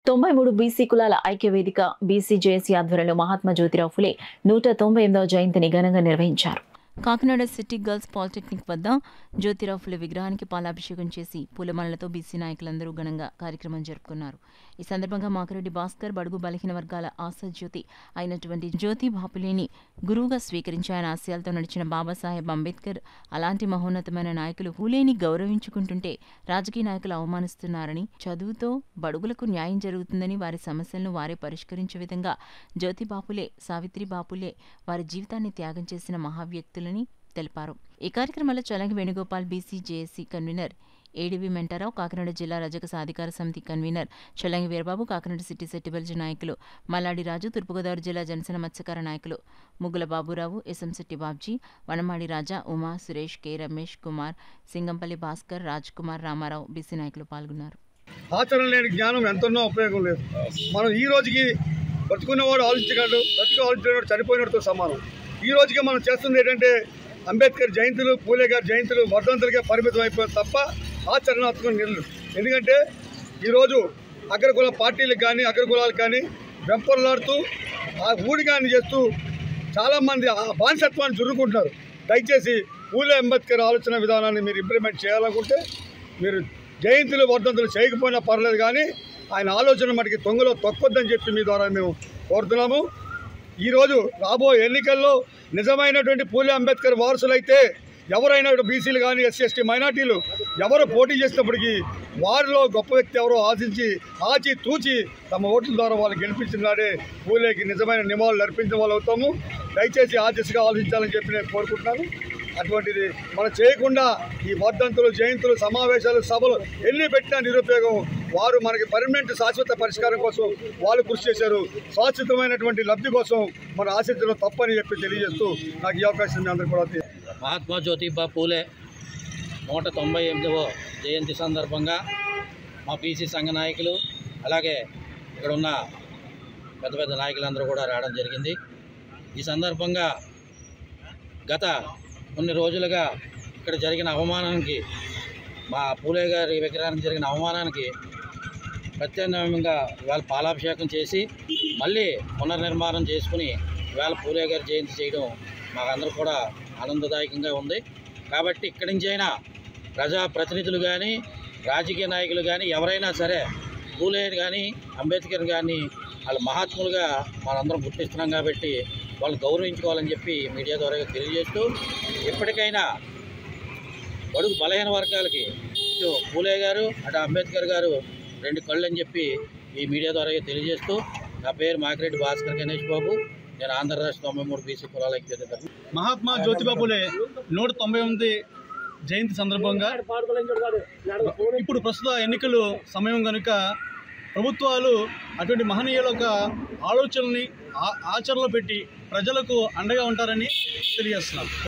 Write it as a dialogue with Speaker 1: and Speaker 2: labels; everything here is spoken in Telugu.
Speaker 1: 93 బీసీ కులాల ఐక్య వేదిక బీసీ జేఏసీ ఆధ్వర్యంలో మహాత్మా జ్యోతిరావు ఫులే 198వ జయంతిని ఘనంగా నిర్వహించారు. కాకినాడ సిటీ గర్ల్స్ పాలిటెక్నిక్ వద్ద జ్యోతిరావు ఫులే విగ్రహానికి పాలాభిషేకం చేసి పూలమాలలతో బీసీ నాయకులందరూ ఘనంగా కార్యక్రమం జరుపుకున్నారు. ఈ సందర్భంగా మాకిరెడ్డి భాస్కర్ బడుగు బలహీన వర్గాల ఆశాజ్యోతి అయినటువంటి జ్యోతిబా ఫులేని గురువుగా స్వీకరించి ఆయన ఆశయాలతో నడిచిన బాబాసాహెబ్ అంబేద్కర్ అలాంటి మహోన్నతమైన నాయకులు ఫులేని గౌరవించుకుంటుంటే రాజకీయ నాయకులు అవమానిస్తున్నారని, చదువుతో బడుగులకు న్యాయం జరుగుతుందని, వారి సమస్యలను వారే పరిష్కరించే విధంగా జ్యోతిబా ఫులే, సావిత్రిబా ఫులే వారి జీవితాన్ని త్యాగం చేసిన మహావ్యక్తులని తెలిపారు. ఈ కార్యక్రమంలో Chalangi Venugopal BC JAC convener ADV మెంటారావు, కాకినాడ జిల్లా రజక సాధికార సమితి కన్వీనర్ చలంగి వీరబాబు, కాకినాడ సిటీ సెట్టిబల్జీ నాయకులు మల్లాడి రాజు, తూర్పుగోదావరి జిల్లా జనసేన మత్స్యకార నాయకులు ముగ్గుల బాబురావు, ఎస్ఎంశెట్టి బాబ్జీ, వనమాడి రాజా, ఉమా, సురేష్, కె రమేష్ కుమార్, సింగంపల్లి భాస్కర్, రాజ్ కుమార్, రామారావు బీసీ నాయకులు పాల్గొన్నారు.
Speaker 2: ఆచరణ లేని జ్ఞానం ఎంతనో ఉపయోగం లేదు. మనం ఈ రోజుకి బతుకున్నవాడు ఆలోచించగలడు, బతుకు ఆలోచించేవాడు చనిపోయినతో సమానం. ఈ రోజుకి మనం చేస్తుంది ఏంటంటే అంబేద్కర్ జయంతులు, పూలే గారి జయంతులు వర్ధంతులుగా పరిమితం అయిపోయింది తప్ప ఆచరణాత్మక నిల్లు. ఎందుకంటే ఈరోజు అగ్రకుల పార్టీలకు కానీ అగ్రకులాలకు కానీ వెంపర్లాడుతూ ఆ ఊడిగాన్ని చేస్తూ చాలామంది ఆ బానిసత్వాన్ని జురుకుంటున్నారు. దయచేసి పూలే అంబేద్కర్ ఆలోచన విధానాన్ని మీరు ఇంప్లిమెంట్ చేయాలనుకుంటే మీరు జయంతులు వర్ధంతులు చేయకపోయినా పర్లేదు, కానీ ఆయన ఆలోచన మటుకి తొంగలో తొక్కొద్దని చెప్పి మీ ద్వారా మేము కోరుతున్నాము. ఈరోజు రాబోయే ఎన్నికల్లో నిజమైనటువంటి పూలే అంబేద్కర్ వారసులైతే ఎవరైనా బీసీలు కానీ ఎస్సీ ఎస్టీ మైనార్టీలు ఎవరు పోటీ చేసినప్పటికీ వారిలో గొప్ప వ్యక్తి ఎవరో ఆశించి ఆచి తూచి తమ ఓట్ల ద్వారా వాళ్ళు గెలిపించినాడే పూలేకి నిజమైన నివాళులు అర్పించిన వాళ్ళు అవుతాము. దయచేసి ఆ దిశగా ఆలోచించాలని చెప్పి నేను కోరుకుంటున్నాను. అటువంటిది మనం చేయకుండా ఈ వర్ధంతులు, జయంతులు, సమావేశాలు, సభలు ఎన్ని పెట్టినా నిరుపయోగం. వారు మనకి పర్మనెంట్ శాశ్వత పరిష్కారం కోసం వాళ్ళు కృషి చేశారు. శాశ్వతమైనటువంటి లబ్ధి కోసం మనం ఆశించడం తప్పని చెప్పి తెలియజేస్తూ నాకు ఈ అవకాశం అందరూ కూడా.
Speaker 3: మహాత్మా జ్యోతిబా ఫూలే 198వ జయంతి సందర్భంగా మా బీసీ సంఘ నాయకులు అలాగే ఇక్కడ ఉన్న పెద్ద పెద్ద నాయకులందరూ కూడా రావడం జరిగింది. ఈ సందర్భంగా గత కొన్ని రోజులుగా ఇక్కడ జరిగిన అవమానానికి, మా పూలే గారి విగ్రహానికి జరిగిన అవమానానికి ప్రత్యామ్నాయంగా ఇవాళ పాలాభిషేకం చేసి మళ్ళీ పునర్నిర్మాణం చేసుకుని ఇవాళ పూలే గారి జయంతి చేయడం మాకందరూ కూడా ఆనందదాయకంగా ఉంది. కాబట్టి ఇక్కడి నుంచి అయినా ప్రజాప్రతినిధులు కానీ రాజకీయ నాయకులు కానీ ఎవరైనా సరే పూలే కానీ అంబేద్కర్ కానీ వాళ్ళు మహాత్ములుగా మనందరం గుర్తిస్తున్నాం కాబట్టి వాళ్ళు గౌరవించుకోవాలని చెప్పి మీడియా ద్వారా తెలియజేస్తూ, ఎప్పటికైనా బడుగు బలహీన వర్గాలకి ఇటు పూలే గారు అటు అంబేద్కర్ గారు రెండు కళ్ళు అని చెప్పి ఈ మీడియా ద్వారా తెలియజేస్తూ, నా పేరు మాకిరెడ్డి భాస్కర్ గణేష్ బాబు, నేను ఆంధ్ర రాష్ట్ర 93 బీసీ కులాల ఐక్యవేదిక.
Speaker 2: మహాత్మా జ్యోతిబా ఫులే 198 జయంతి సందర్భంగా ఇప్పుడు ప్రస్తుత ఎన్నికలు సమయం కనుక ప్రభుత్వాలు అటువంటి మహనీయుల యొక్క ఆలోచనల్ని ఆచరణలో పెట్టి ప్రజలకు అండగా ఉంటారని తెలియజేస్తున్నాం.